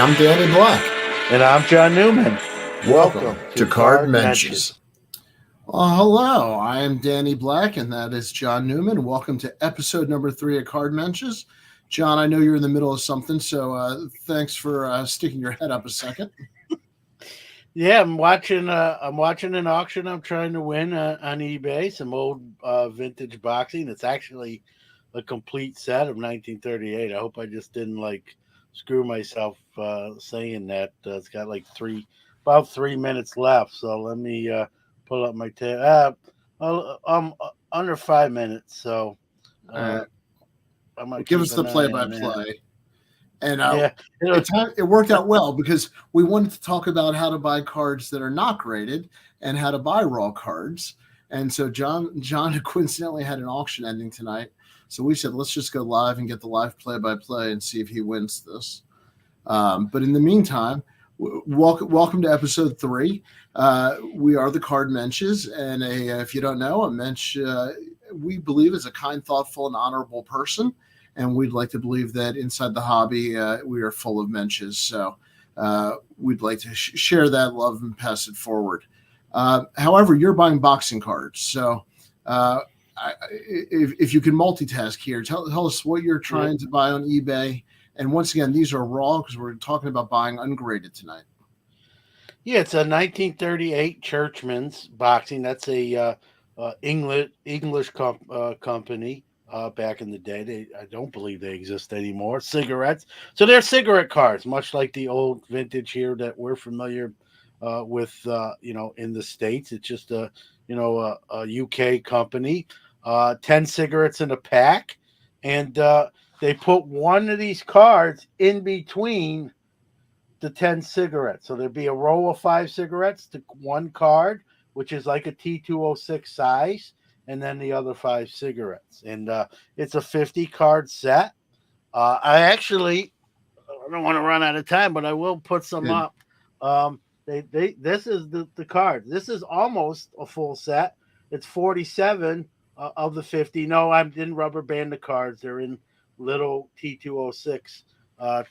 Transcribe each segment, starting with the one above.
I'm Danny Black. And I'm John Newman. Welcome to Card Mensches. Hello, I am Danny Black, and that is John Newman. Welcome to episode number 3 of Card Mensches. John, I know you're in the middle of something, so thanks for sticking your head up a second. Yeah, I'm watching an auction I'm trying to win on eBay, some old vintage boxing. It's actually a complete set of 1938. I hope I just didn't screw myself saying that. It's got about 3 minutes left, so let me pull up my under 5 minutes. So give us the play-by-play. And it worked out well because we wanted to talk about how to buy cards that are not graded and how to buy raw cards. And so John coincidentally had an auction ending tonight. So we said, let's just go live and get the live play-by-play and see if he wins this. But in the meantime, welcome to episode 3. We are the Card Mensches. And if you don't know, a mensch, we believe is a kind, thoughtful, and honorable person. And we'd like to believe that inside the hobby, we are full of mensches. So we'd like to share that love and pass it forward. However, you're buying boxing cards. So if you can multitask here, tell us what you're trying to buy on eBay. And once again, these are raw because we're talking about buying ungraded tonight. Yeah, it's a 1938 Churchman's boxing. That's a English company. Back in the day, I don't believe they exist anymore. Cigarettes, so they're cigarette cards, much like the old vintage here that we're familiar with. In the States, it's just a UK company. 10 cigarettes in a pack, and they put one of these cards in between the 10 cigarettes. So there'd be a row of 5 cigarettes to one card, which is like a T206 size. And then the other 5 cigarettes. And it's a 50 card set. I don't want to run out of time, but I will put some up. This is the card. This is almost a full set. It's 47 of the 50. No, I didn't rubber band the cards. They're in little T206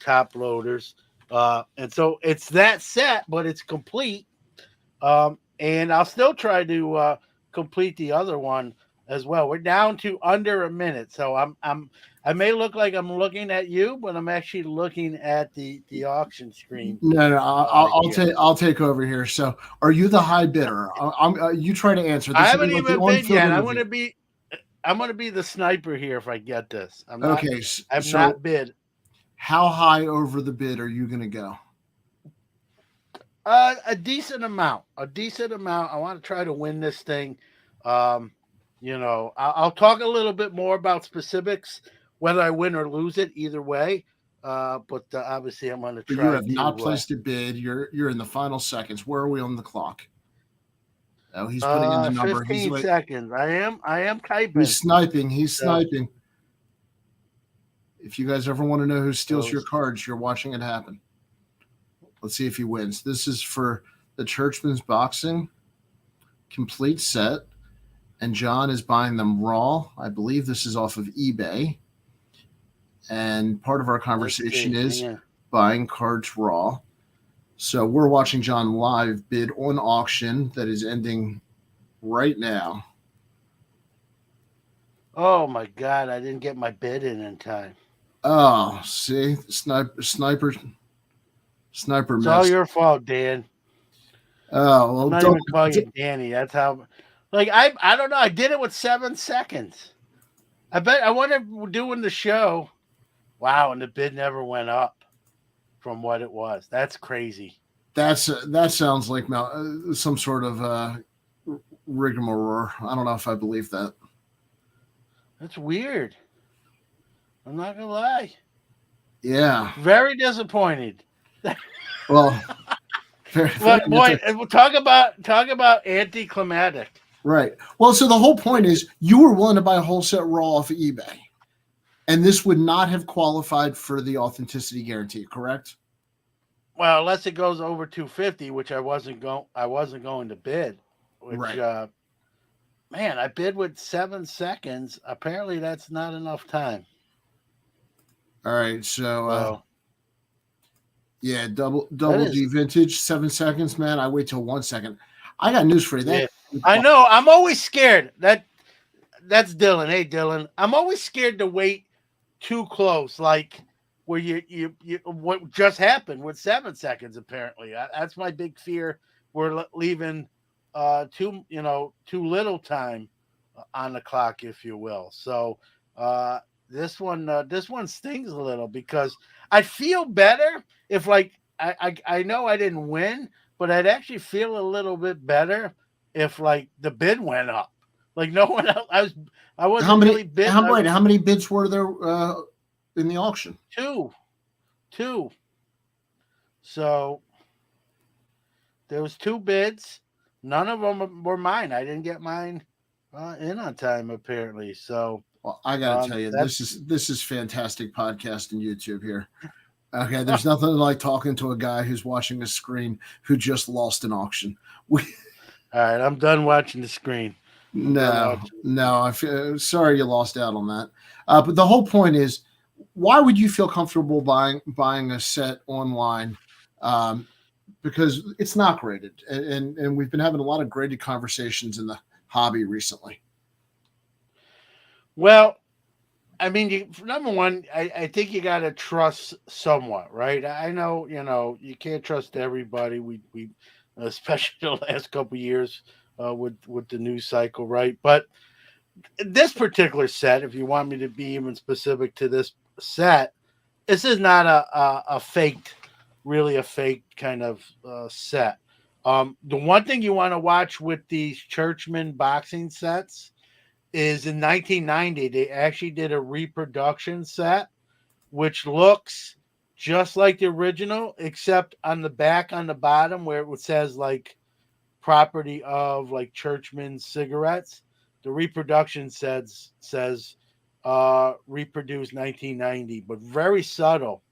top loaders. And so it's that set, but it's complete. And I'll still try to complete the other one as well. We're down to under a minute, so I may look like I'm looking at you, but I'm actually looking at the auction screen. No, I'll take over here. So, are you the high bidder? You try to answer. I haven't even bid yet. I'm going to be the sniper here if I get this. I've not bid. How high over the bid are you going to go? A decent amount. I want to try to win this thing. I'll talk a little bit more about specifics, whether I win or lose it, either way. But obviously, I'm going to try. You have not placed a bid. You're in the final seconds. Where are we on the clock? Oh, he's putting in the number. 15 seconds. I am typing. He's sniping. If you guys ever want to know who steals your cards, you're watching it happen. Let's see if he wins. This is for the Churchman's Boxing complete set, and John is buying them raw. I believe this is off of eBay. And part of our conversation is buying cards raw. So we're watching John live bid on auction that is ending right now. Oh, my God. I didn't get my bid in time. Oh, see? Sniper It's missed. all your fault, Dan. Oh, well, I'm not even calling you Danny. That's how. I don't know. I did it with 7 seconds. I wanted doing the show. Wow, and the bid never went up from what it was. That's crazy. That sounds like some sort of rigmarole. I don't know if I believe that. That's weird. I'm not gonna lie. Yeah. Very disappointed. Well, boy, talk about anticlimactic. Right. Well, so the whole point is you were willing to buy a whole set raw off of eBay, and this would not have qualified for the authenticity guarantee, correct? Well, unless it goes over 250, which I wasn't going to bid. Which, right. Man, I bid with 7 seconds. Apparently, that's not enough time. All right, so Yeah, double G vintage, 7 seconds, man. I wait till 1 second. I got news for you. Yeah, I know. I'm always scared. That's Dylan. Hey, Dylan. I'm always scared to wait too close, like where you what just happened with 7 seconds. Apparently, that's my big fear. We're leaving too little time on the clock, if you will. So this one stings a little because I feel better if like I know I didn't win, but I'd actually feel a little bit better if like the bid went up. Like no one else, I wasn't really bid. How many bids were there in the auction? Two. So there was 2 bids. None of them were mine. I didn't get mine in on time apparently. So well, I got to tell you, this is fantastic podcast and YouTube here. Okay, there's nothing like talking to a guy who's watching a screen who just lost an auction. All right, I'm done watching the screen. No, I feel sorry you lost out on that. But the whole point is, why would you feel comfortable buying a set online? Because it's not graded, and we've been having a lot of graded conversations in the hobby recently. Well, I mean, number one, I think you got to trust somewhat, right? I know, you can't trust everybody. We especially the last couple of years with the news cycle, right? But this particular set, if you want me to be even specific to this set, this is not a faked, really a fake kind of set. The one thing you want to watch with these Churchman boxing sets is in 1990, they actually did a reproduction set, which looks just like the original, except on the back, on the bottom, where it says like property of like Churchman cigarettes, the reproduction says reproduced 1990, but very subtle,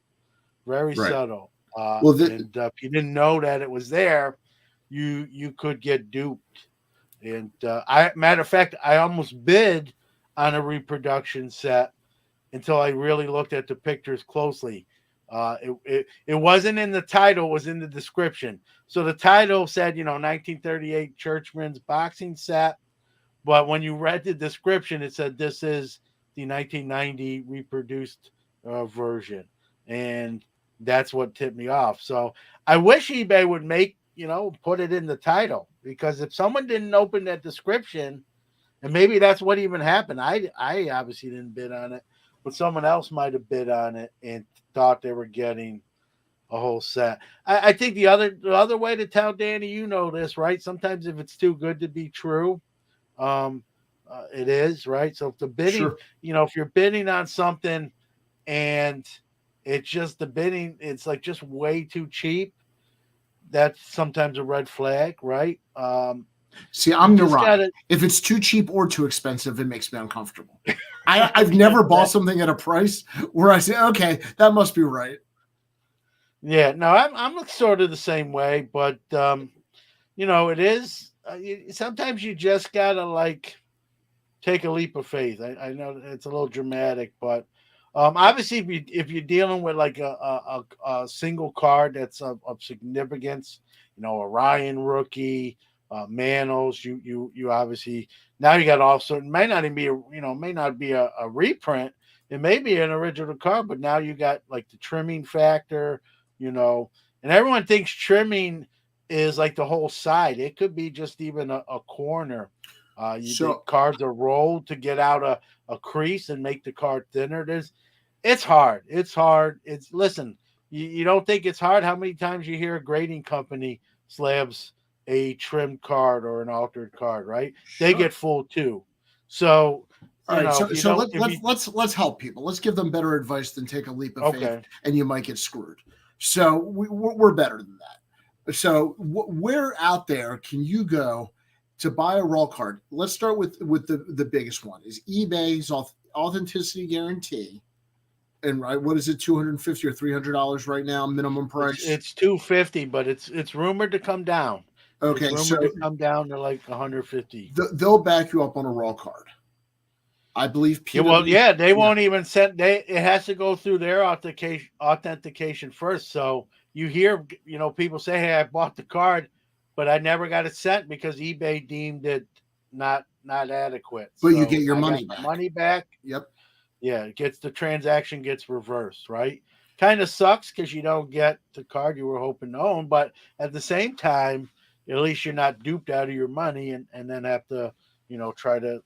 very subtle. And if you didn't know that it was there, you could get duped. And matter of fact, I almost bid on a reproduction set until I really looked at the pictures closely. It wasn't in the title; it was in the description. So the title said, 1938 Churchman's boxing set, but when you read the description, it said this is the 1990 reproduced version, and that's what tipped me off. So I wish eBay would put it in the title, because if someone didn't open that description, and maybe that's what even happened. I obviously didn't bid on it, but someone else might have bid on it and thought they were getting a whole set. I think the other way to tell, Danny, this, right? Sometimes if it's too good to be true, it is, right? So if the bidding, sure. If you're bidding on something and it's just the bidding, it's like just way too cheap, that's sometimes a red flag, right? See, I'm neurotic. If it's too cheap or too expensive, it makes me uncomfortable. I've never bought something at a price where I say, okay, that must be right. Yeah, no, I'm sort of the same way, but it is. Sometimes you just gotta like take a leap of faith. I know it's a little dramatic, but obviously, if you're dealing with like a single card that's of significance, a Ryan rookie, Manos, you obviously now you got also, it may not even be may not be a reprint. It may be an original card, but now you got like the trimming factor, and everyone thinks trimming is like the whole side. It could be just even a corner. Cards are rolled to get out a crease and make the card thinner. It's hard. Listen, you don't think it's hard? How many times you hear a grading company slabs a trimmed card or an altered card, right? Sure. They get fooled too. So, all right. So let's help people. Let's give them better advice than take a leap of faith, and you might get screwed. So we're better than that. So where out there can you go to buy a raw card? Let's start with the biggest one is eBay's authenticity guarantee. And right, what is it, $250 or $300 right now, minimum price? It's $250, but it's rumored to come down. Okay, it's rumored to come down to like $150. They'll back you up on a raw card, I believe. They won't even send. It has to go through their authentication first. So you hear, people say, "Hey, I bought the card, but I never got it sent because eBay deemed it not adequate." But you So get your I money got back. my money back. Yep. Yeah, the transaction gets reversed, right? Kind of sucks because you don't get the card you were hoping to own, but at the same time, at least you're not duped out of your money and then have to, try to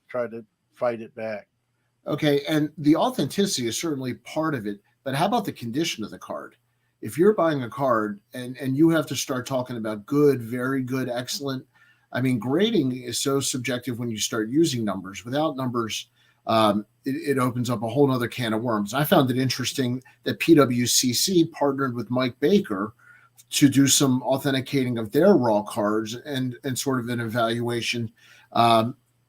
fight it back. Okay, and the authenticity is certainly part of it, but how about the condition of the card? If you're buying a card and you have to start talking about good, very good, excellent, I mean, grading is so subjective when you start using numbers. Without numbers, it opens up a whole other can of worms. I found it interesting that PWCC partnered with Mike Baker to do some authenticating of their raw cards and sort of an evaluation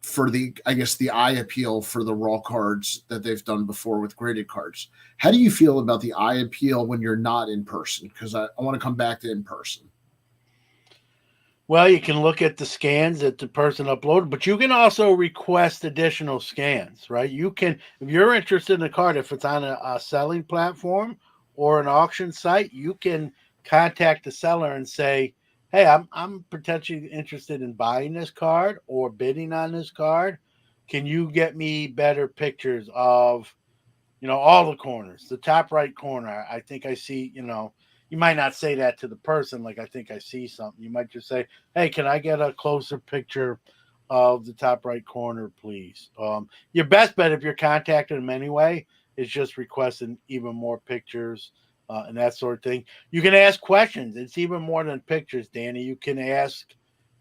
for the eye appeal for the raw cards that they've done before with graded cards. How do you feel about the eye appeal when you're not in person? Because I want to come back to in person. Well, you can look at the scans that the person uploaded, but you can also request additional scans, right? You can, if you're interested in a card, if it's on a selling platform or an auction site, you can contact the seller and say, "Hey, I'm potentially interested in buying this card or bidding on this card. Can you get me better pictures of, all the corners, the top right corner? I think I see, you might not say that to the person, like, I think I see something. You might just say, "Hey, can I get a closer picture of the top right corner, please?" Your best bet, if you're contacting them anyway, is just requesting even more pictures and that sort of thing. You can ask questions. It's even more than pictures, Danny. You can ask,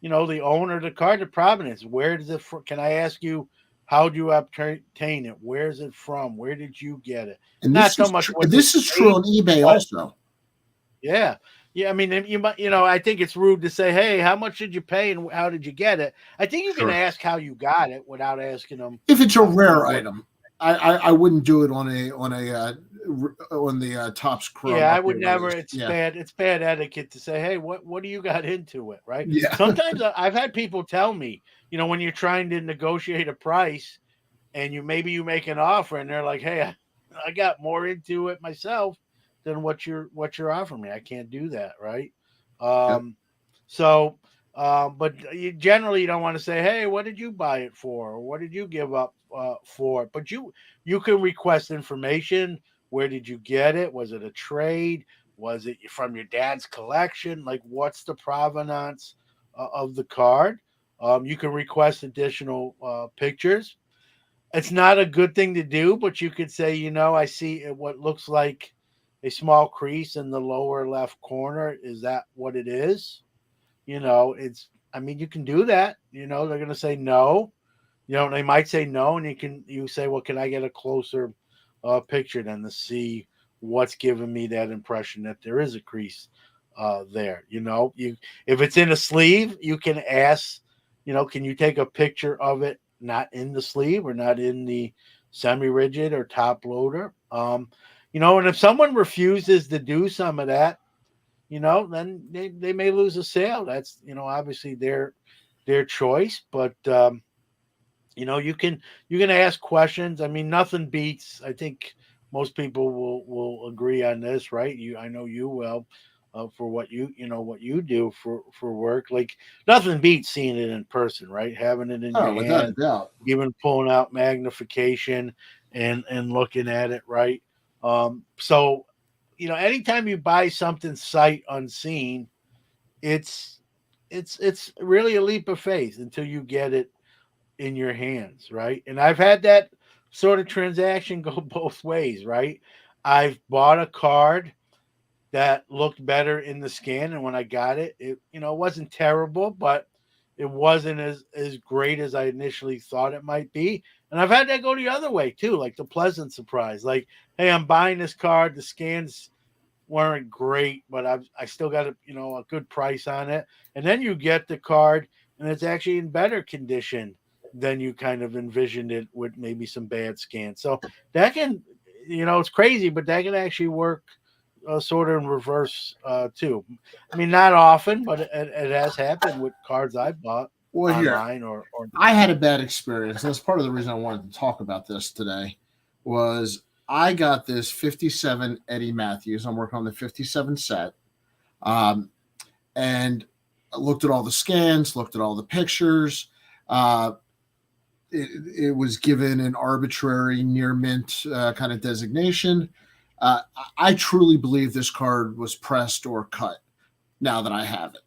the owner of the card, the provenance. Where does it from? Can I ask you, how do you obtain it? Where is it from? Where did you get it? And Not so much what this is true on eBay also. Yeah. Yeah. I mean, you might, I think it's rude to say, "Hey, how much did you pay and how did you get it?" I think you can ask how you got it without asking them. If it's a rare item, I wouldn't do it on the Topps Chrome. Yeah, I would never. It's bad. It's bad etiquette to say, "Hey, what do you got into it?" Right. Yeah. Sometimes I've had people tell me, when you're trying to negotiate a price and you make an offer and they're like, "Hey, I got more into it myself than what you're offering me. I can't do that." Right. Yep. So, but you generally don't want to say, "Hey, what did you buy it for? Or what did you give up for it?" But you can request information. Where did you get it? Was it a trade? Was it from your dad's collection? Like, what's the provenance of the card? You can request additional pictures. It's not a good thing to do, but you could say, "I see what looks like a small crease in the lower left corner. Is that what it is?" I mean, you can do that. They're going to say no. They might say no, and you say, "Well, can I get a closer picture then to see what's giving me that impression that there is a crease there?" If it's in a sleeve, you can ask, "Can you take a picture of it not in the sleeve or not in the semi-rigid or top loader?" And if someone refuses to do some of that, then they may lose a sale. That's, obviously their choice. But you can ask questions. I mean, nothing beats. I think most people will agree on this, right? I know you will, for what what you do for work. Like, nothing beats seeing it in person, right? Having it in your Without a hand, doubt. even pulling out magnification and looking at it, right? So anytime you buy something sight unseen, it's it's really a leap of faith until you get it in your hands, right? And I've had that sort of transaction go both ways, right? I've bought a card that looked better in the scan, and when I got it, it wasn't terrible, but it wasn't as great as I initially thought it might be. And I've had that go the other way too, like the pleasant surprise, like, "Hey, I'm buying this card. The scans weren't great, but I still got a good price on it." And then you get the card, and it's actually in better condition than you kind of envisioned it, with maybe some bad scans. So that can, it's crazy, but that can actually work sort of in reverse too. I mean, not often, but it has happened with cards I bought online or I had a bad experience. That's part of the reason I wanted to talk about this today. Was I got this 57 Eddie Matthews. I'm working on the 57 set, And looked at all the scans, looked at all the pictures. It was given an arbitrary near mint kind of designation. I truly believe this card was pressed or cut. Now that I have it,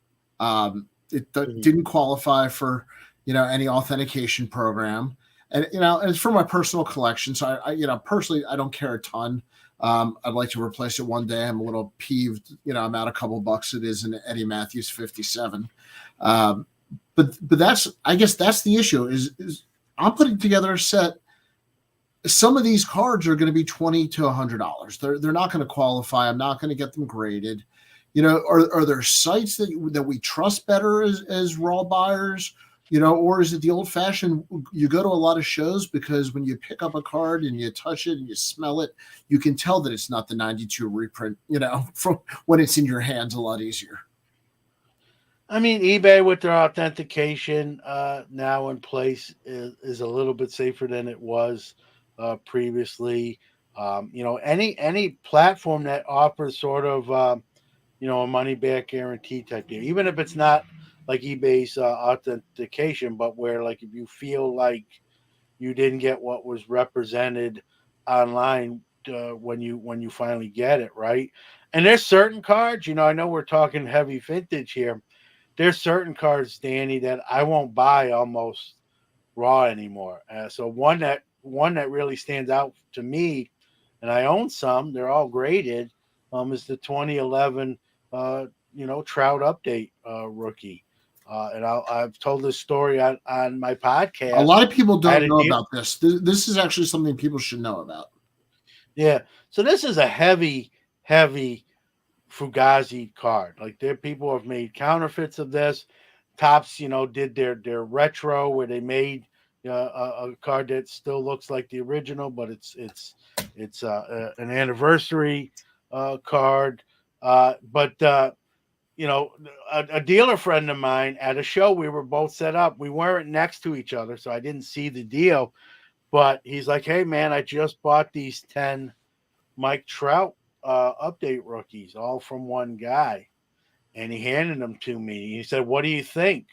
it didn't qualify for any authentication program, and it's for my personal collection. So I personally I don't care a ton. I'd like to replace it one day. I'm a little peeved. I'm out a couple bucks. It is an Eddie Matthews 57. But I guess that's the issue is I'm putting together a set. Some of these cards are going to be $20 to $100. They're not going to qualify. I'm not going to get them graded. Are there sites that we trust better as raw buyers? Or is it the old fashioned? You go to a lot of shows because when you pick up a card and you touch it and you smell it, you can tell that it's not the 92 reprint, from when it's in your hands a lot easier. I mean, eBay with their authentication now in place is a little bit safer than it was previously. Any platform that offers sort of a money back guarantee type deal, even if it's not like eBay's authentication, but where like if you feel like you didn't get what was represented online when you finally get it, right? And there's certain cards, I know we're talking heavy vintage here. There's certain cards, Danny, that I won't buy almost raw anymore. So one that really stands out to me, and I own some. They're all graded. Is the 2011 Trout update rookie. And I've told this story on my podcast. A lot of people don't know about this. This is actually something people should know about. Yeah. So this is a heavy Fugazi card. Like people have made counterfeits of this. Topps, did their retro where they made a card that still looks like the original, but it's an anniversary card. But a dealer friend of mine at a show, we were both set up. We weren't next to each other, so I didn't see the deal. But he's like, "Hey, man, I just bought these 10 Mike Trout update rookies, all from one guy." And he handed them to me. He said, "What do you think?"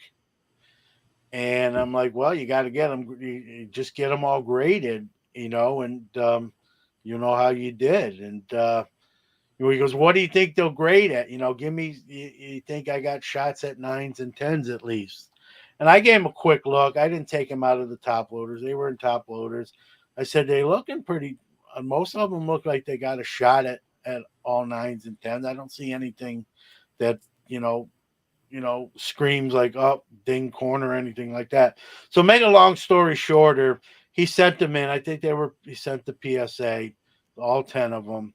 And I'm like, "Well, you got to get them. You just get them all graded, and you know how you did." And he goes, "What do you think they'll grade at? Give me. You think I got shots at 9s and 10s at least?" And I gave him a quick look. I didn't take them out of the top loaders. They were in top loaders. I said, "They looking pretty. Most of them look like they got a shot at all 9s and 10s. I don't see anything that screams like ding corner or anything like that." So make a long story shorter, he sent them in. I think he sent the PSA, all 10 of them.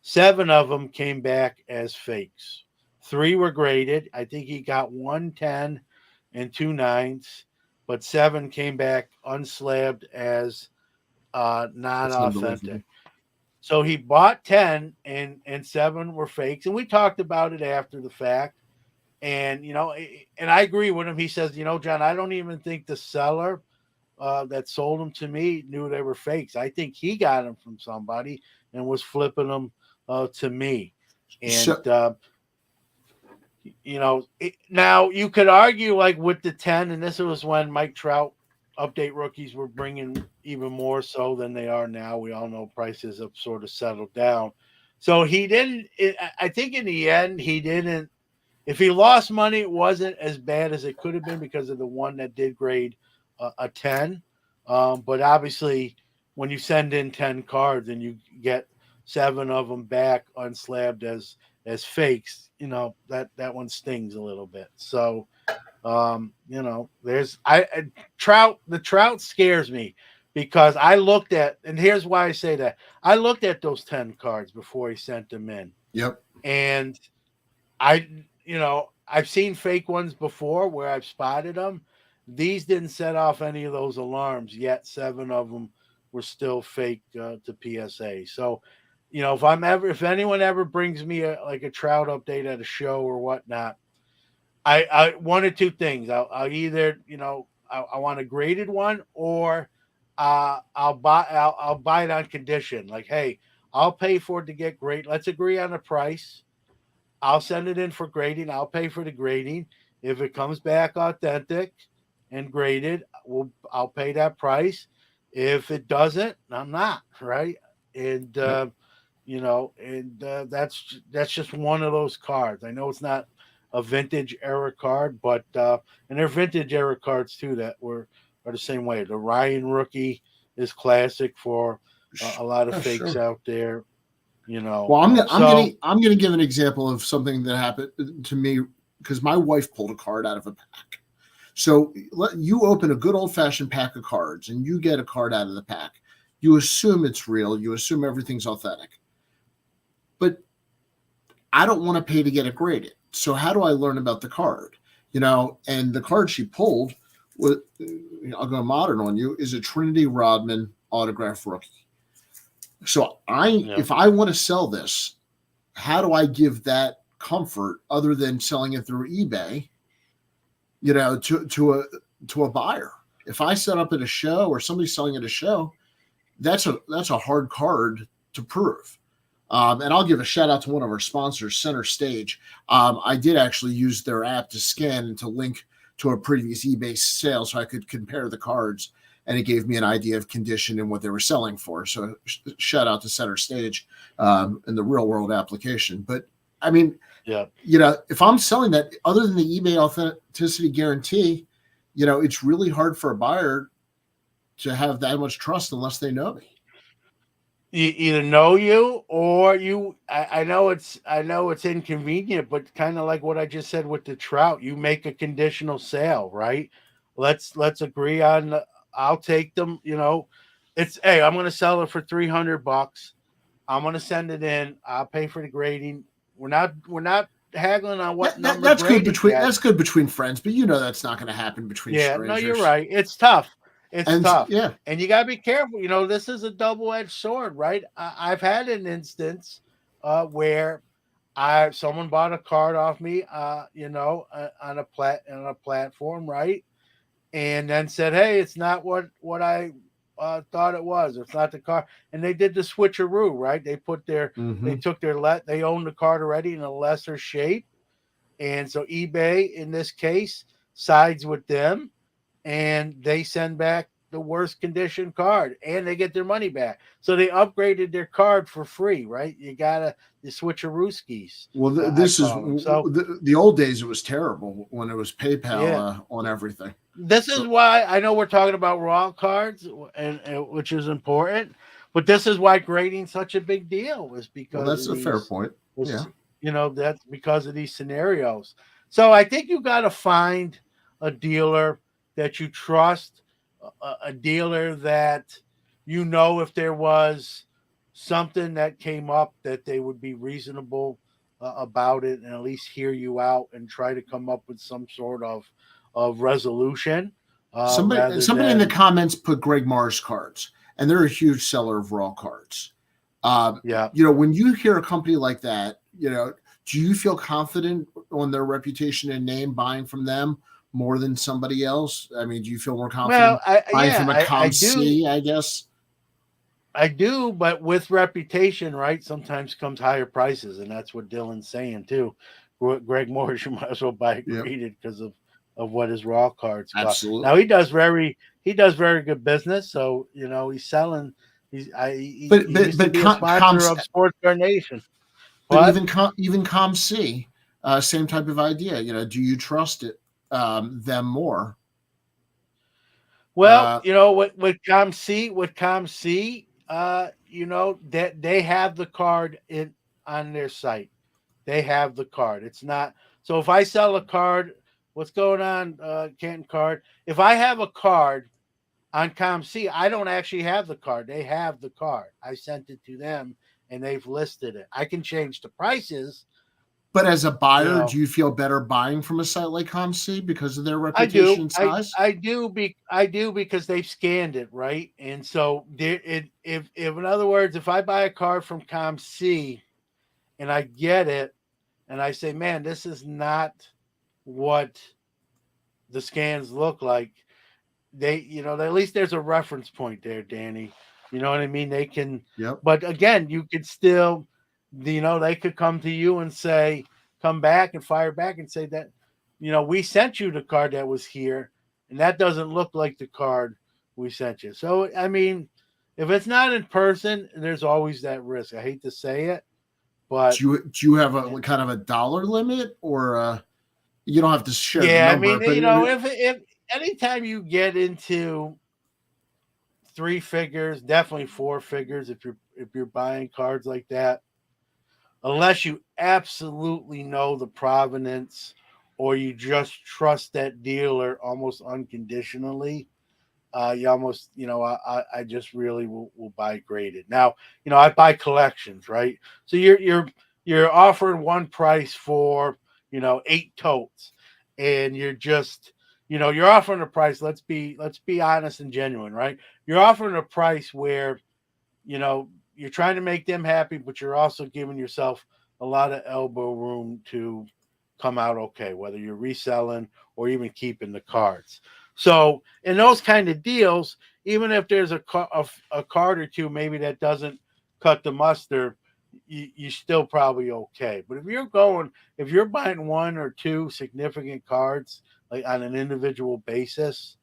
7 of them came back as fakes. 3 were graded. I think he got 1 10 and 2 9s, but 7 came back unslabbed as non-authentic. So he bought 10 and 7 were fakes. And we talked about it after the fact. And, and I agree with him. He says, "John, I don't even think the seller that sold them to me knew they were fakes. I think he got them from somebody and was flipping them to me." And, now you could argue like with the 10, and this was when Mike Trout update rookies were bringing even more so than they are now. We all know prices have sort of settled down. So he didn't, I think in the end, he didn't. If he lost money, it wasn't as bad as it could have been because of the one that did grade a 10. But obviously, when you send in 10 cards and you get 7 of them back unslabbed as fakes, that one stings a little bit. So, there's the Trout scares me because I looked at, and here's why I say that. I looked at those 10 cards before he sent them in. Yep. And I've seen fake ones before where I've spotted them. These didn't set off any of those alarms, yet 7 of them were still fake to PSA. So, if anyone ever brings me a Trout update at a show or whatnot, I one or two things. I'll either, I want a graded one, or I'll buy it on condition. Like, hey, I'll pay for it to get great. Let's agree on a price. I'll send it in for grading. I'll pay for the grading. If it comes back authentic and graded, I'll pay that price. If it doesn't, I'm not, right. And that's just one of those cards. I know it's not a vintage era card, but and they're vintage era cards too that are the same way. The Ryan rookie is classic for a lot of fakes out there. Well, I'm gonna give an example of something that happened to me because my wife pulled a card out of a pack. So you open a good old fashioned pack of cards and you get a card out of the pack. You assume it's real. You assume everything's authentic. But I don't want to pay to get it graded. So how do I learn about the card? And the card she pulled, I'll go modern on you, is a Trinity Rodman autograph rookie. So if I want to sell this, how do I give that comfort other than selling it through eBay, to a buyer? If I set up at a show or somebody's selling at a show, that's a hard card to prove. And I'll give a shout out to one of our sponsors, Center Stage. I did actually use their app to scan and to link to a previous eBay sale so I could compare the cards, and it gave me an idea of condition and what they were selling for. So shout out to Center Stage in the real world application. But I mean, if I'm selling that, other than the eBay authenticity guarantee, it's really hard for a buyer to have that much trust unless they know me. You either know you or you. I know it's inconvenient, but kind of like what I just said with the trout, you make a conditional sale, right? Let's agree on. I'll take them. It's hey, I'm going to sell it for $300. I'm going to send it in. I'll pay for the grading. We're not haggling on what number. That's good between friends, but that's not going to happen between strangers. No, you're right. It's tough. It's tough. Yeah. And you got to be careful. This is a double-edged sword, right? I've had an instance where someone bought a card off me, on a platform, right? And then said, hey, it's not what I thought it was. It's not the card. And they did the switcheroo, right? They put they took they owned the card already in a lesser shape. And so eBay, in this case, sides with them, and they send back the worst condition card and they get their money back. So they upgraded their card for free, right? You gotta the switcherooskies. Well, this is the old days. It was terrible when it was PayPal on everything. This is why I know we're talking about raw cards, and which is important, but this is why grading such a big deal was because that's a fair point. That's because of these scenarios. So I think you got to find a dealer that you trust, a dealer that if there was something that came up that they would be reasonable about it and at least hear you out and try to come up with some sort of resolution. Somebody in the comments put Greg Mars cards, and they're a huge seller of raw cards. When you hear a company like that, do you feel confident on their reputation and name buying from them more than somebody else? I mean, do you feel more confident buying from a ComC, I guess? I do, but with reputation, right, sometimes comes higher prices, and that's what Dylan's saying too. Greg Morris, you might as well buy it graded because of what his raw cards cost. Absolutely. Now he does very good business, so he's selling. He used to be a sponsor of Sports Car Nation. But even ComC, same type of idea. Do you trust it? Them more. Well, with ComC, that they have the card on their site. They have the card. It's not so. If I sell a card, what's going on, Canton Card? If I have a card on ComC, I don't actually have the card. They have the card. I sent it to them, and they've listed it. I can change the prices. But as a buyer, do you feel better buying from a site like ComC because of their reputation and size? I do because they've scanned it, right? And so if in other words, if I buy a card from ComC and I get it and I say, man, this is not what the scans look like, they at least there's a reference point there, Danny. You know what I mean? They can, but again, you could still, they could come to you and say, come back and fire back and say that, we sent you the card that was here, and that doesn't look like the card we sent you. So, I mean, if it's not in person, there's always that risk. I hate to say it, but do you have a kind of a dollar limit, or you don't have to share the yeah, I number? mean, if anytime you get into 3 figures, definitely 4 figures, if you're buying cards like that, unless you absolutely know the provenance or you just trust that dealer almost unconditionally, you almost, I just really will buy graded. Now, I buy collections, right? So you're offering one price for 8 totes, and you're offering a price. Let's be honest and genuine, right? You're offering a price where you're trying to make them happy, but you're also giving yourself a lot of elbow room to come out okay, whether you're reselling or even keeping the cards. So in those kind of deals, even if there's a card or two maybe that doesn't cut the mustard, you're still probably okay. But if you're buying 1 or 2 significant cards like on an individual basis,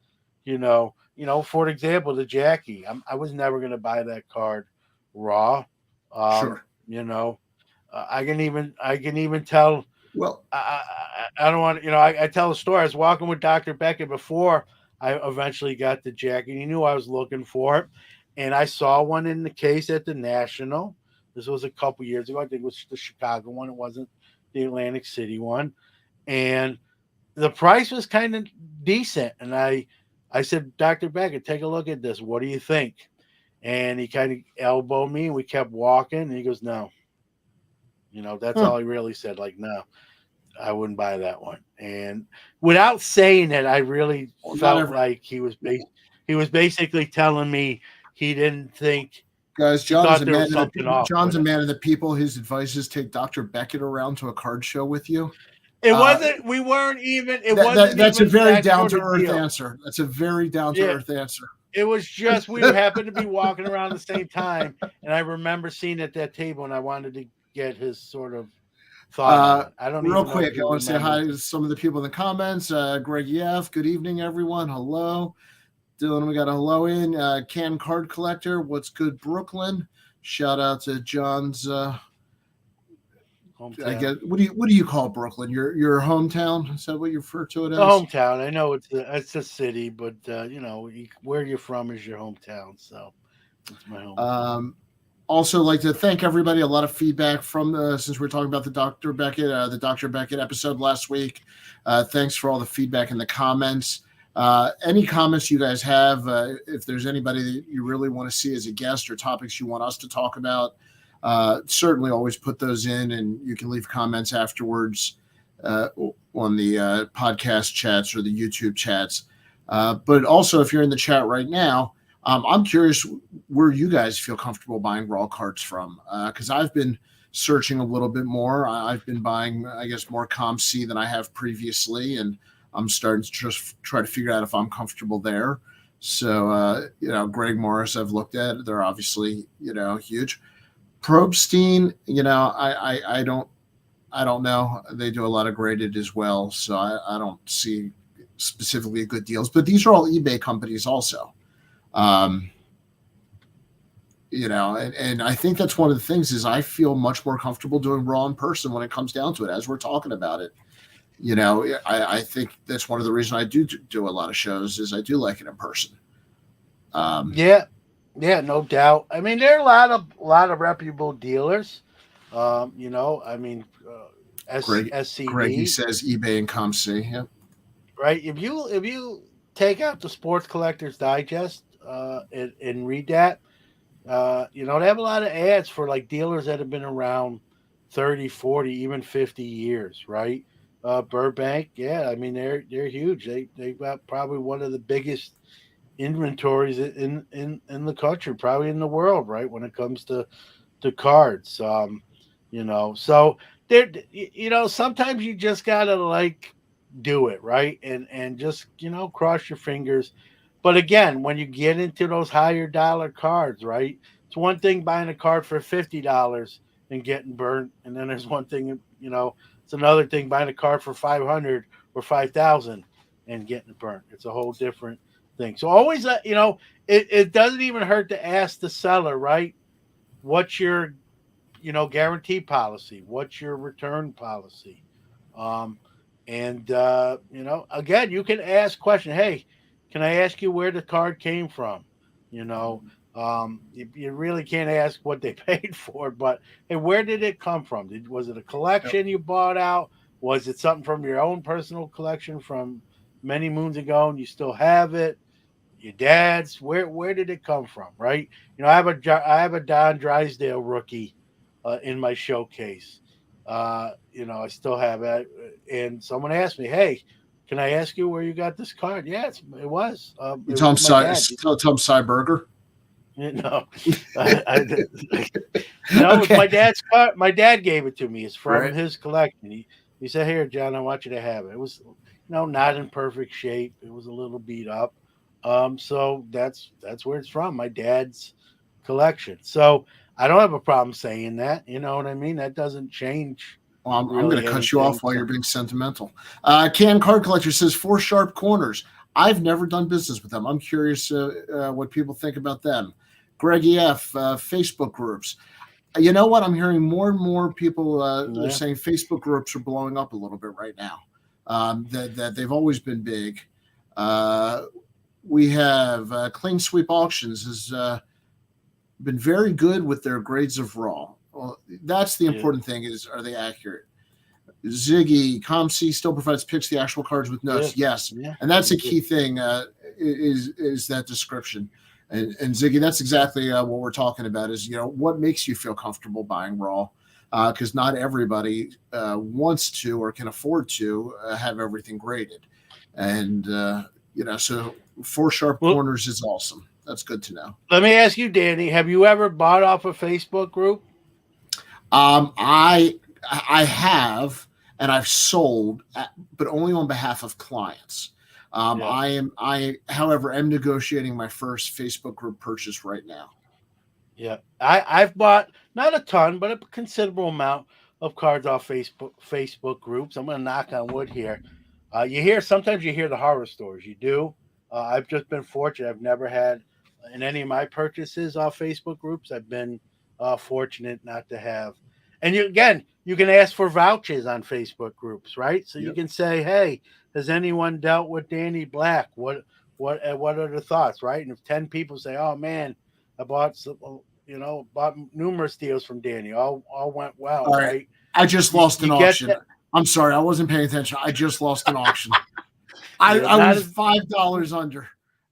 for example, the Jackie, I was never going to buy that card raw. Sure. I can even tell. Well, I don't want I tell a story. I was walking with Dr. Beckett before I eventually got the jacket. He knew I was looking for it, and I saw one in the case at the National. This was a couple years ago. I think it was the Chicago one. It wasn't the Atlantic City one, and the price was kind of decent. And I said, Dr. Beckett, take a look at this. What do you think? And he kind of elbowed me, and we kept walking. And he goes, no. That's all he really said. Like, no, I wouldn't buy that one. And without saying it, I really felt like he was basically telling me he didn't think. Guys, John's a man of the people. His advice is take Dr. Beckett around to a card show with you. It wasn't. We weren't even. That's a very down to earth answer. That's a very down to earth answer. It was just we happened to be walking around the same time, and I remember seeing at that table, and I wanted to get his sort of thought. I don't real quick. I want to say hi to some of the people in the comments. Greg F. Good evening, everyone. Hello, Dylan. We got a hello in. Can Card Collector. What's good, Brooklyn? Shout out to John's. Hometown. I guess what do you call Brooklyn? Your hometown? Is that what you refer to it as? The hometown. I know it's a city, but where you're from is your hometown. So it's my hometown. Also, like to thank everybody. A lot of feedback from since we're talking about the Dr. Beckett episode last week. Thanks for all the feedback in the comments. Any comments you guys have, if there's anybody that you really want to see as a guest or topics you want us to talk about, certainly always put those in, and you can leave comments afterwards on the podcast chats or the YouTube chats. But also, if you're in the chat right now, I'm curious where you guys feel comfortable buying raw cards from, because I've been searching a little bit more. I've been buying, I guess, more ComC than I have previously, and I'm starting to just try to figure out if I'm comfortable there. So, Greg Morris I've looked at. They're obviously, huge. Probstein, I don't know. They do a lot of graded as well, so I don't see specifically good deals. But these are all eBay companies also. And I think that's one of the things is I feel much more comfortable doing raw in person when it comes down to it, as we're talking about it. I think that's one of the reasons I do a lot of shows is I do like it in person. Yeah, no doubt. I mean, there are a lot of reputable dealers. SCD. Greg, he says eBay and ComC. Yeah. Right. If you take out the Sports Collectors Digest and read that, they have a lot of ads for like dealers that have been around 30, 40, even 50 years, right? Burbank, yeah, I mean they're huge. They've got probably one of the biggest inventories in the country, probably in the world, right? When it comes to cards, so there, sometimes you just gotta do it right and just cross your fingers. But again, when you get into those higher dollar cards, right? It's one thing buying a card for $50 and getting burnt, and then there's one thing, it's It's another thing buying a card for 500 or 5,000 and getting it burnt. It's a whole different thing. So always, it doesn't even hurt to ask the seller, right? What's your, guarantee policy? What's your return policy? Um, and again, you can ask question. Hey, can I ask you where the card came from? You really can't ask what they paid for, but hey, where did it come from? Was it a collection you bought out? Was it something from your own personal collection from many moons ago and you still have it? Your dad's? Where did it come from? Right? I have a Don Drysdale rookie in my showcase. I still have it. And someone asked me, "Hey, can I ask you where you got this card?" Yeah, it was. You it tell him was my dad. Tell him Cyberger. No, it's my dad's card. My dad gave it to me. It's from his collection. He said, "Here, John, I want you to have it." It was, not in perfect shape. It was a little beat up. So that's where it's from. My dad's collection. So I don't have a problem saying that. You know what I mean? That doesn't change. Well, I'm going to cut you off while you're being sentimental. Can Card Collector says 4 Sharp Corners. I've never done business with them. I'm curious what people think about them. Greg EF, Facebook groups. You know what? I'm hearing more and more people are saying Facebook groups are blowing up a little bit right now. That they've always been big. We have Clean Sweep Auctions has been very good with their grades of raw. Well, that's the important thing is, are they accurate? Ziggy, ComC still provides pics, the actual cards with notes. Yes. Yeah. And that's a key thing is that description. And Ziggy, that's exactly what we're talking about is, what makes you feel comfortable buying raw? Because not everybody wants to or can afford to have everything graded. And, so 4 Sharp Corners is awesome. That's good to know. Let me ask you, Danny, have you ever bought off a Facebook group? I have, and I've sold, but only on behalf of clients. I, however, am negotiating my first Facebook group purchase right now. Yeah, I've bought not a ton, but a considerable amount of cards off Facebook groups. I'm going to knock on wood here. Sometimes you hear the horror stories. You do. I've just been fortunate. I've never had in any of my purchases off Facebook groups. I've been fortunate not to have. And you can ask for vouchers on Facebook groups, right? So you can say, "Hey, has anyone dealt with Danny Black? What are the thoughts?" Right? And if 10 people say, "Oh man, I bought bought numerous deals from Danny, all went well," all right? I just lost an auction. I'm sorry, I wasn't paying attention. I just lost an auction. I was $5 under.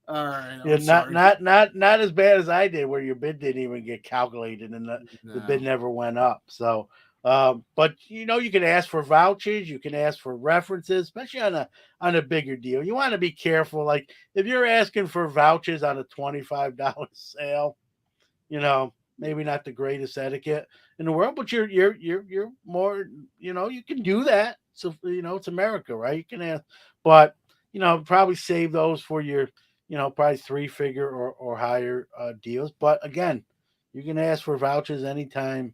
All right. Not as bad as I did, where your bid didn't even get calculated and the bid never went up. So, but you can ask for vouchers, you can ask for references, especially on a bigger deal. You want to be careful. Like if you're asking for vouchers on a $25 sale, maybe not the greatest etiquette in the world, but you're more, you can do that. So, it's America, right? You can ask, but probably save those for your, probably 3-figure or higher deals. But again, you can ask for vouchers anytime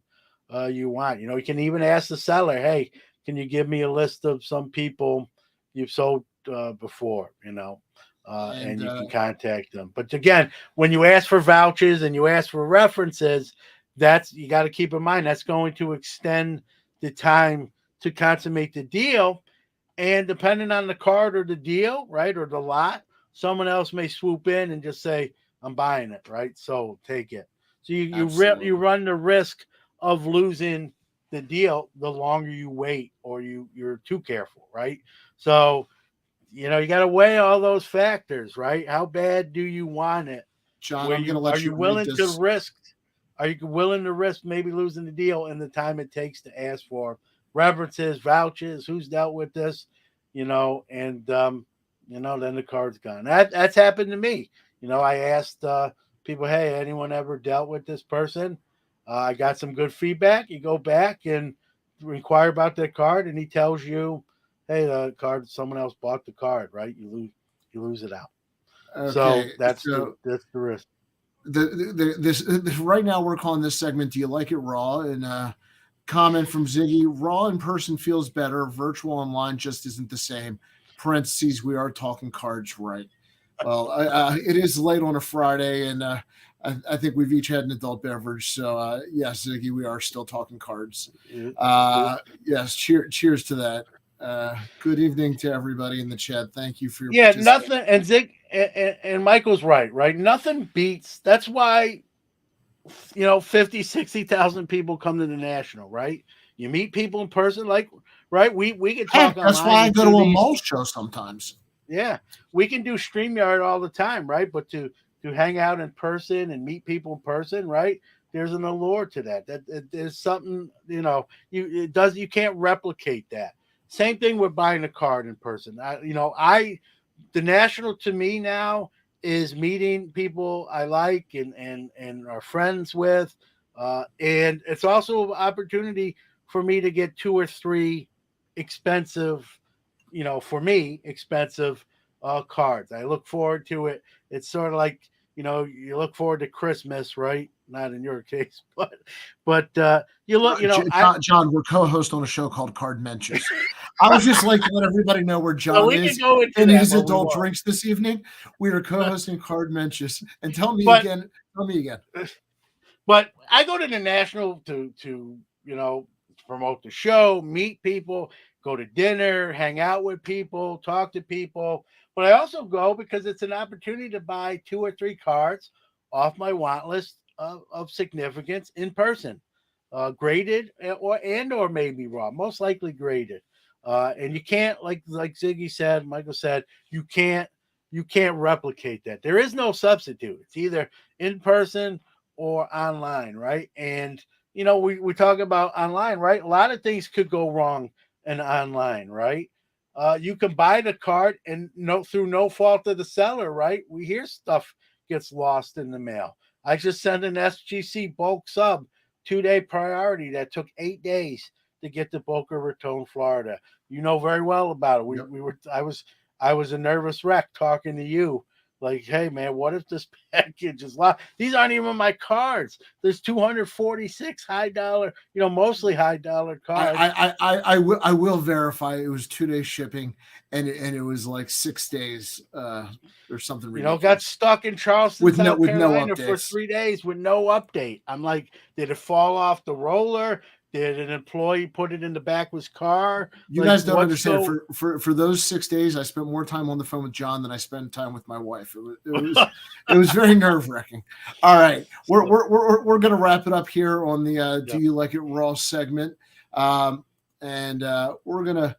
you want. You can even ask the seller, "Hey, can you give me a list of some people you've sold before?" And you can contact them. But again, when you ask for vouchers and you ask for references, you got to keep in mind that's going to extend the time to consummate the deal. And depending on the card or the deal, right, or the lot, someone else may swoop in and just say, "I'm buying it," right? So take it. So you run the risk of losing the deal the longer you wait or you're too careful, right? So, you got to weigh all those factors, right? How bad do you want it? John, I'm going to let you willing to risk? Are you willing to risk maybe losing the deal in the time it takes to ask for references, vouchers, who's dealt with this, and then the card's gone. That's happened to me. I asked people, "Hey, anyone ever dealt with this person?" I got some good feedback. You go back and inquire about that card, and he tells you, "Hey, the card, someone else bought the card," right? You lose it out. Okay. So that's the risk. This right now we're calling this segment "Do You Like It Raw?" And comment from Ziggy: Raw in person feels better. Virtual online just isn't the same. Parentheses, we are talking cards, right? Well, it is late on a Friday, and I think we've each had an adult beverage. So, yes, Ziggy, we are still talking cards. Yes, cheers to that. Good evening to everybody in the chat. Thank you for your nothing. And Zig and Michael's right? Nothing beats. That's why 50, 60,000 people come to the National, right? You meet people in person, right? We can talk online. That's why I go to a mall show sometimes. Yeah, we can do StreamYard all the time, right? But to hang out in person and meet people in person, right? There's an allure to that. There's something, you can't replicate that. Same thing with buying a card in person. The National to me now is meeting people I like and are friends with. And it's also an opportunity for me to get 2 or 3 expensive, expensive cards. I look forward to it. It's sort of like, you look forward to Christmas, right? Not in your case, but you look, John, we're co-host on a show called Card Mensches. I was just like to let everybody know where John is in his adult drinks this evening. We are co-hosting Card Mensches. And tell me again. But I go to the National to promote the show, meet people, go to dinner, hang out with people, talk to people. But I also go because it's an opportunity to buy 2 or 3 cards off my want list of significance in person, graded or maybe raw, most likely graded. And you can't, like Ziggy said, Michael said, you can't replicate that. There is no substitute. It's either in person or online, right? And we talk about online, right? A lot of things could go wrong in online, right? You can buy the card and through no fault of the seller, right? We hear stuff gets lost in the mail. I just sent an SGC bulk sub 2-day priority that took 8 days to get to Boca Raton, Florida. You know very well about it. I was a nervous wreck talking to you. Like, hey man, what if this package is lost? These aren't even my cards. There's 246 high dollar, mostly high dollar cards. I will verify it was 2-day shipping, and it was like 6 days or something. Got stuck in Charleston, South Carolina no for 3 days with no update. I'm like, did it fall off the roller? Did an employee put it in the back of his car? You guys don't understand. For those 6 days, I spent more time on the phone with John than I spent time with my wife. It was very nerve-wracking. All right, we're going to wrap it up here on the Do You Like It Raw segment, and we're going to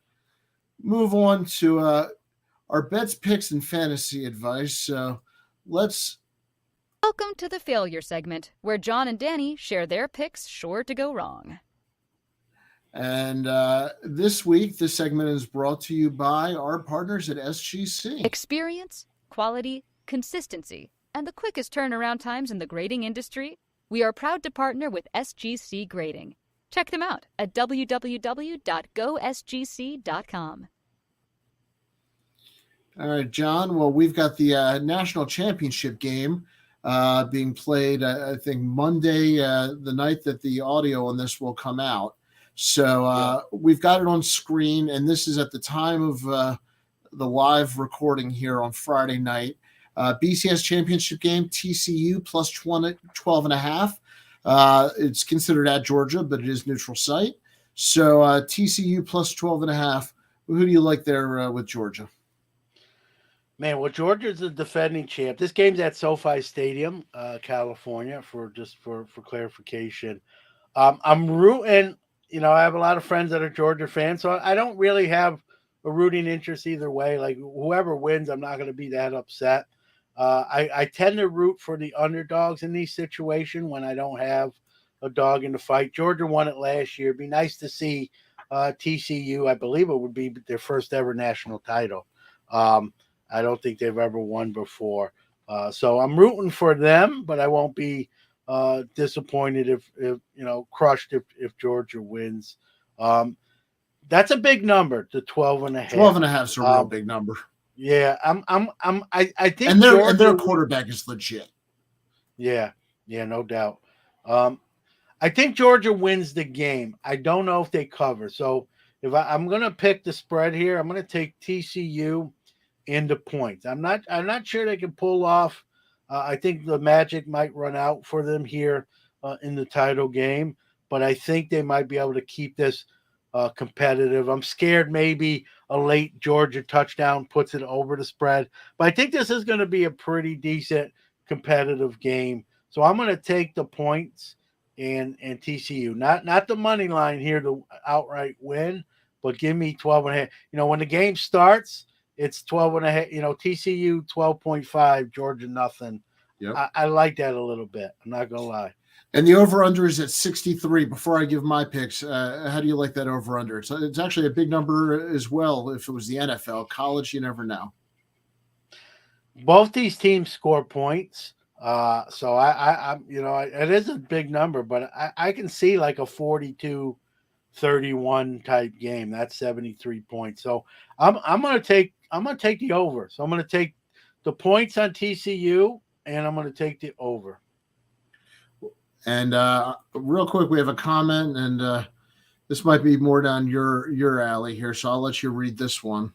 move on to our bets, picks, and fantasy advice. So let's. Welcome to the failure segment, where John and Danny share their picks sure to go wrong. And this week, this segment is brought to you by our partners at SGC. Experience, quality, consistency, and the quickest turnaround times in the grading industry. We are proud to partner with SGC Grading. Check them out at www.gosgc.com. All right, John. Well, we've got the national championship game being played, I think, Monday, the night that the audio on this will come out. So we've got it on screen, and this is at the time of the live recording here on Friday night. BCS championship game, TCU plus 12.5. It's considered at Georgia, but it is neutral site. So TCU plus 12.5. Who do you like there with Georgia? Man, well, Georgia's the defending champ. This game's at SoFi Stadium, California, for clarification. I'm rooting. I have a lot of friends that are Georgia fans, so I don't really have a rooting interest either way. Like, whoever wins, I'm not going to be that upset. I tend to root for the underdogs in these situations when I don't have a dog in the fight. Georgia won it last year. It'd be nice to see TCU. I believe it would be their first ever national title. I don't think they've ever won before. So I'm rooting for them, but I won't be disappointed if crushed if Georgia wins. That's a big number, the 12.5. 12.5 is a real big number. Yeah, I think, and their quarterback is legit. Yeah, no doubt. I think Georgia wins the game. I don't know if they cover. So if I'm going to pick the spread here, I'm going to take TCU into points. I'm not sure they can pull off. I think the magic might run out for them here in the title game, but I think they might be able to keep this competitive. I'm scared maybe a late Georgia touchdown puts it over the spread, but I think this is going to be a pretty decent competitive game. So I'm going to take the points and TCU, not the money line here to outright win, but give me 12.5. When the game starts, it's 12.5. TCU 12.5, Georgia nothing. Yep. I like that a little bit. I'm not gonna lie. And the over/under is at 63. Before I give my picks, how do you like that over/under? It's actually a big number as well. If it was the NFL, college, you never know. Both these teams score points, so it is a big number, but I can see like a 42-31 type game. That's 73 points. So I'm gonna take the over. So I'm gonna take the points on TCU, and I'm gonna take the over. And real quick, we have a comment, and this might be more down your alley here, so I'll let you read this one.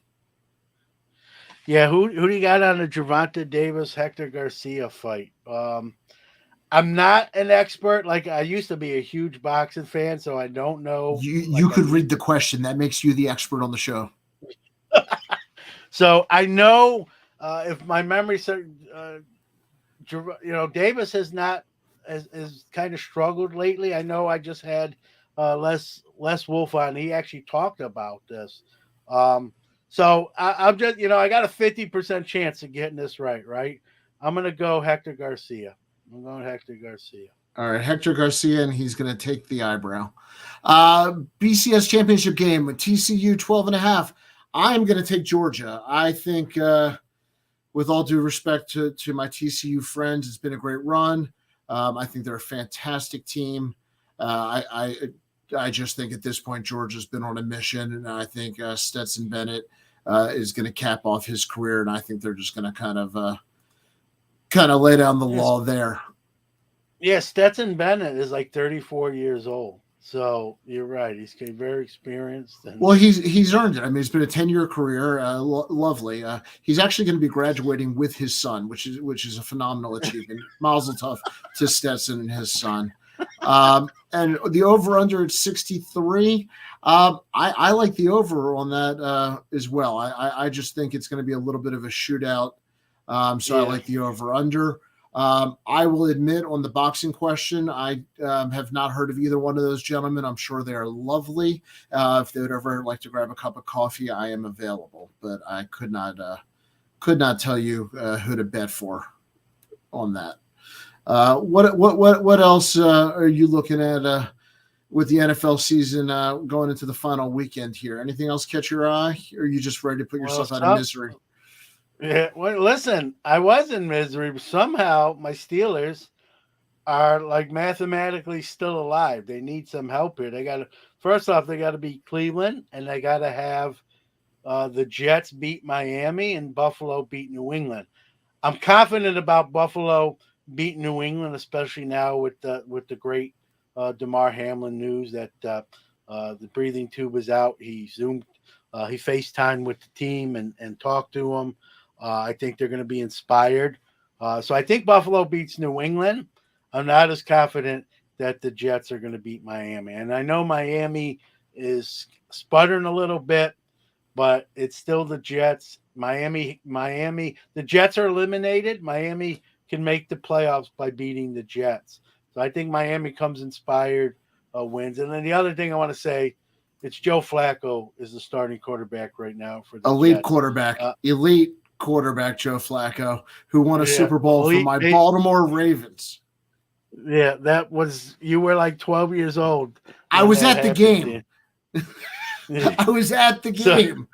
Yeah, who do you got on the Gervonta Davis Hector Garcia fight? I'm not an expert. Like, I used to be a huge boxing fan, so I don't know. You could read the question. That makes you the expert on the show. So I know if my memory serves, Davis has kind of struggled lately. I know I just had Les Wolf on. He actually talked about this. So I'm just, I got a 50% chance of getting this right? I'm going to go Hector Garcia. I'm going Hector Garcia. All right, Hector Garcia, and he's going to take the eyebrow. BCS championship game with TCU 12.5. I'm going to take Georgia. I think, with all due respect to my TCU friends, it's been a great run. I think they're a fantastic team. I just think at this point Georgia's been on a mission, and I think Stetson Bennett is going to cap off his career, and I think they're just going to kind of lay down the law there. Yeah, Stetson Bennett is like 34 years old. So you're right. He's very experienced. Well, he's earned it. I mean, it's been a 10-year career. Lovely. He's actually going to be graduating with his son, which is a phenomenal achievement. Mazel tov to Stetson and his son. And the over/under at 63. I like the over on that as well. I just think it's going to be a little bit of a shootout. I like the over/under. I will admit on the boxing question, I have not heard of either one of those gentlemen. I'm sure they are lovely. If they would ever like to grab a cup of coffee, I am available. But I could not tell you who to bet for on that. What else are you looking at with the NFL season going into the final weekend here? Anything else catch your eye, or are you just ready to put yourself out of misery? Yeah, well, listen, I was in misery, but somehow my Steelers are like mathematically still alive. They need some help here. First off, they got to beat Cleveland, and they got to have the Jets beat Miami and Buffalo beat New England. I'm confident about Buffalo beating New England, especially now with the great Damar Hamlin news that the breathing tube is out. He FaceTimed with the team and talked to them. I think they're going to be inspired. So I think Buffalo beats New England. I'm not as confident that the Jets are going to beat Miami. And I know Miami is sputtering a little bit, but it's still the Jets. Miami, the Jets are eliminated. Miami can make the playoffs by beating the Jets. So I think Miami comes inspired, wins. And then the other thing I want to say, it's Joe Flacco is the starting quarterback right now for the elite Jets. Quarterback. Elite quarterback Joe Flacco, who won a Super Bowl for my Baltimore Ravens. Yeah, you were like 12 years old. I was at the game. I was at the game.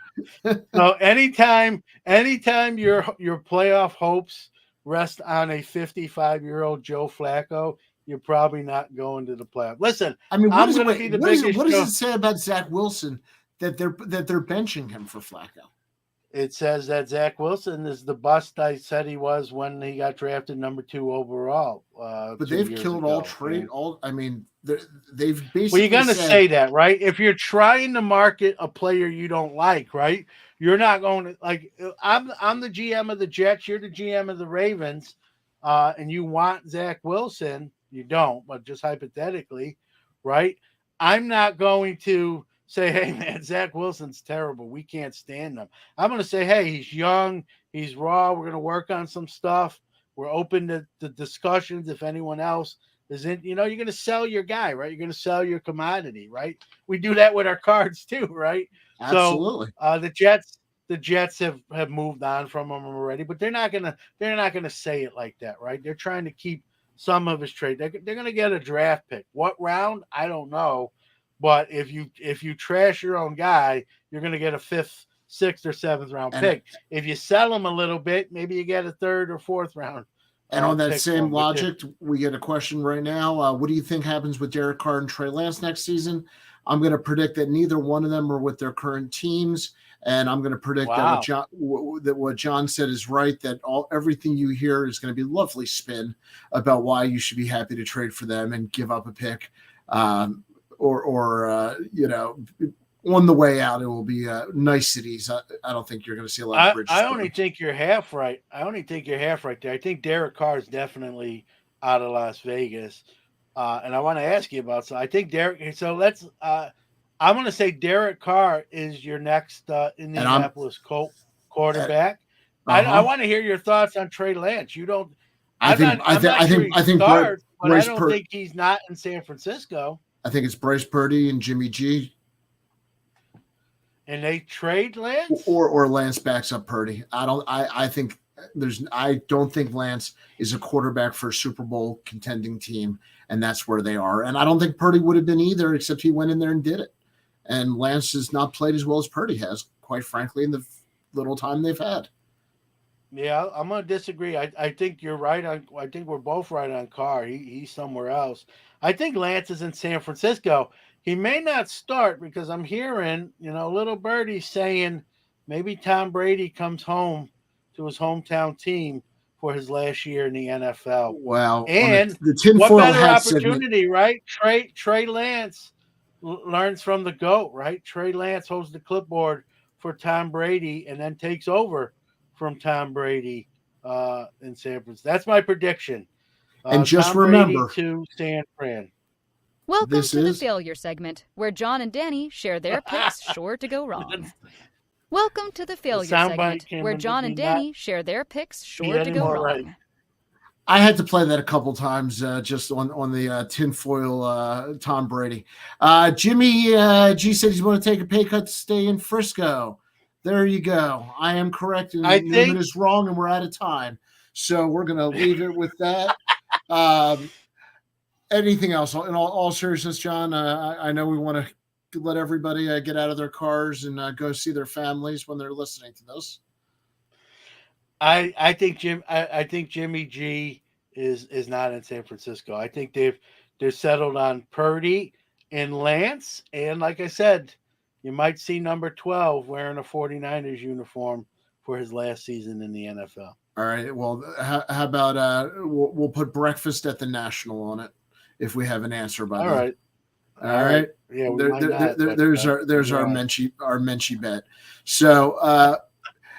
So anytime your playoff hopes rest on a 55-year-old Joe Flacco, you're probably not going to the playoff. Listen, I mean, what what does it say about Zach Wilson that they're benching him for Flacco? It says that Zach Wilson is the bust I said he was when he got drafted number 2 overall. But they've killed all trade. I mean, they've basically. Well, you're going to say that, right? If you're trying to market a player you don't like, right? You're not going to like. I'm the GM of the Jets. You're the GM of the Ravens, and you want Zach Wilson. You don't, but just hypothetically, right? I'm not going to say, hey, man, Zach Wilson's terrible. We can't stand him. I'm going to say, hey, he's young. He's raw. We're going to work on some stuff. We're open to the discussions. If anyone else is in, you're going to sell your guy, right? You're going to sell your commodity, right? We do that with our cards too, right? Absolutely. So the Jets have moved on from him already, but they're not going to say it like that, right? They're trying to keep some of his trade. They're going to get a draft pick. What round? I don't know. But if you trash your own guy, you're going to get a 5th, 6th, or 7th round pick. If you sell him a little bit, maybe you get a 3rd or 4th round. And on that same logic, we get a question right now. What do you think happens with Derek Carr and Trey Lance next season? I'm going to predict that neither one of them are with their current teams. And I'm going to predict that what John said is right, that everything you hear is going to be lovely spin about why you should be happy to trade for them and give up a pick. Or on the way out, it will be niceties. I don't think you're going to see a lot of bridges. I only think you're half right. there. I think Derek Carr is definitely out of Las Vegas. And I want to ask you about, so I think Derek, so let's, I'm going to say Derek Carr is your next Indianapolis Colt quarterback. I want to hear your thoughts on Trey Lance. You don't, I think Bryce I don't think he's not in San Francisco. I think it's Bryce Purdy and Jimmy G. And they trade Lance? Or Lance backs up Purdy. I don't think Lance is a quarterback for a Super Bowl contending team, and that's where they are. And I don't think Purdy would have been either, except he went in there and did it. And Lance has not played as well as Purdy has, quite frankly, in the little time they've had. Yeah, I'm going to disagree. I think you're right. I think we're both right on Carr. He's somewhere else. I think Lance is in San Francisco. He may not start because I'm hearing, little birdie saying maybe Tom Brady comes home to his hometown team for his last year in the NFL. Wow. And what better opportunity, right? Trey Lance learns from the GOAT, right? Trey Lance holds the clipboard for Tom Brady and then takes over from Tom Brady in San Francisco. That's my prediction. And just Tom remember, Brady to San Fran. Welcome to the failure segment, where John and Danny share their picks sure to go wrong. Welcome to the failure segment, where John and Danny share their picks sure to go wrong. Right. I had to play that a couple times just on the tinfoil Tom Brady. Jimmy G said he's going to take a pay cut to stay in Frisco. There you go. I am correct, and Newman is wrong, and we're out of time. So we're going to leave it with that. Anything else? In all seriousness, John, I know we want to let everybody get out of their cars and go see their families when they're listening to this. I think Jimmy G is not in San Francisco. I think they're settled on Purdy and Lance, and like I said, you might see number 12 wearing a 49ers uniform for his last season in the NFL. All right. Well, how about we'll put breakfast at the National on it if we have an answer by then. All right. Yeah. There's our Mensche bet. So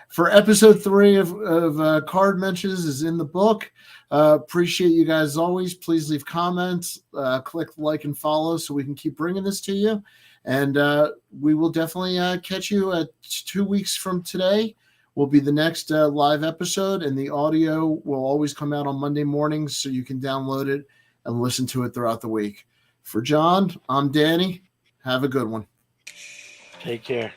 for episode 3 of Card Mensches is in the book. Appreciate you guys as always. Please leave comments, click like and follow so we can keep bringing this to you. And we will definitely catch you 2 weeks from today. Will be the next live episode, and the audio will always come out on Monday mornings, so you can download it and listen to it throughout the week. For John, I'm Danny. Have a good one. Take care.